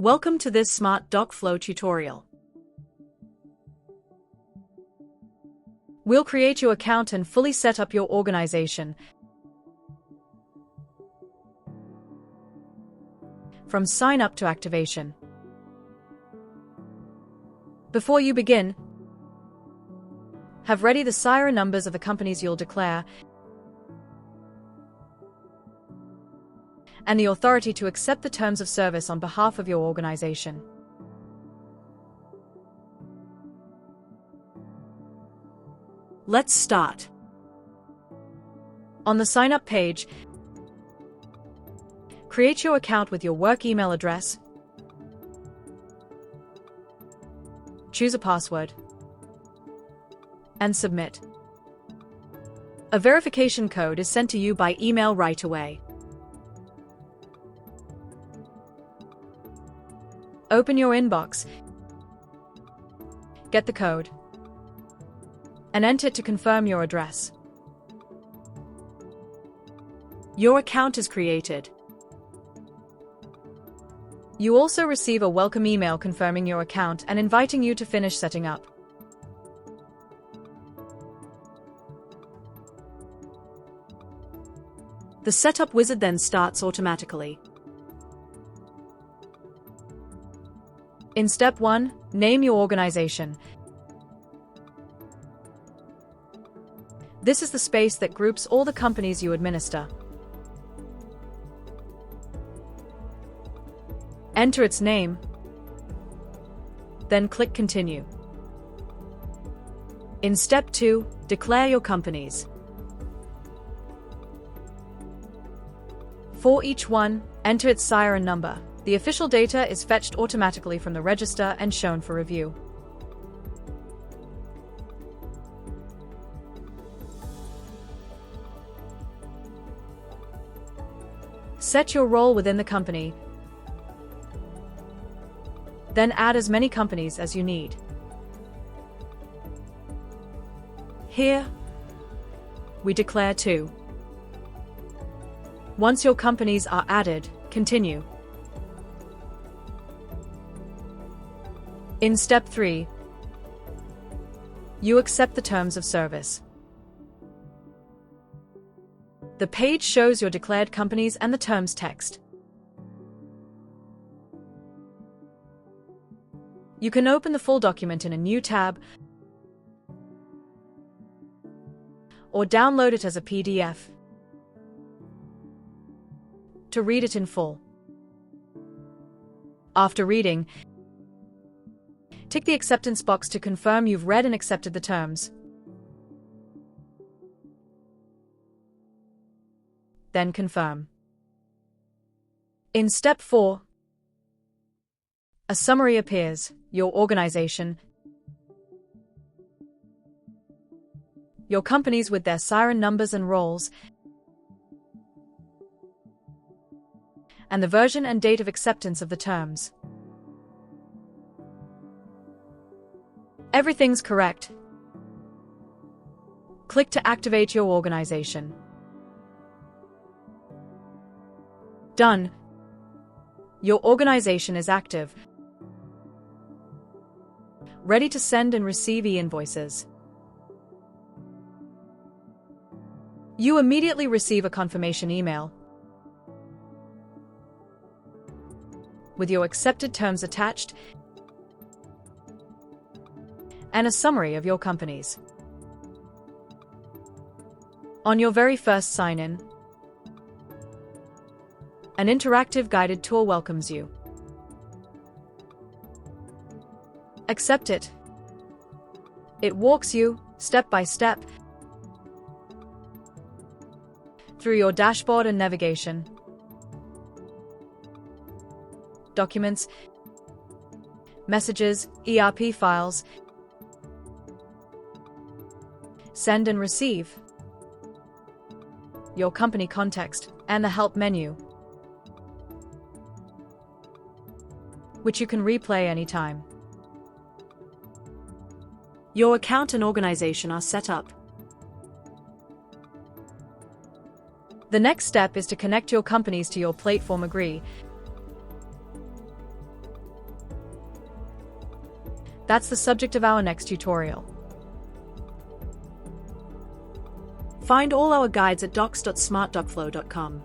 Welcome to this Smart Doc Flow tutorial. We'll create your account and fully set up your organization. From sign up to activation. Before you begin, have ready the SIRA numbers of the companies you'll declare and the authority to accept the terms of service on behalf of your organization. Let's start. On the sign up page, create your account with your work email address. Choose a password and submit. A verification code is sent to you by email right away. Open your inbox, get the code, and enter it to confirm your address. Your account is created. You also receive a welcome email confirming your account and inviting you to finish setting up. The setup wizard then starts automatically. In step 1, name your organization. This is the space that groups all the companies you administer. Enter its name, then click Continue. In step 2, declare your companies. For each one, enter its SIRA number. The official data is fetched automatically from the register and shown for review. Set your role within the company. Then add as many companies as you need. Here, we declare 2. Once your companies are added, continue. In step 3, you accept the terms of service. The page shows your declared companies and the terms text. You can open the full document in a new tab or download it as a PDF to read it in full. After reading, tick the acceptance box to confirm you've read and accepted the terms. Then confirm. In step 4, a summary appears, your organization, your companies with their SIRA numbers and roles, and the version and date of acceptance of the terms. Everything's correct. Click to activate your organization. Done. Your organization is active, ready to send and receive e-invoices. You immediately receive a confirmation email with your accepted terms attached and a summary of your companies. On your very first sign-in, an interactive guided tour welcomes you. Accept it. It walks you, step by step, through your dashboard and navigation, documents, messages, ERP files, send and receive, your company context, and the help menu, which you can replay anytime. Your account and organization are set up. The next step is to connect your companies to your Platform Agree. That's the subject of our next tutorial. Find all our guides at docs.smartdocflow.com.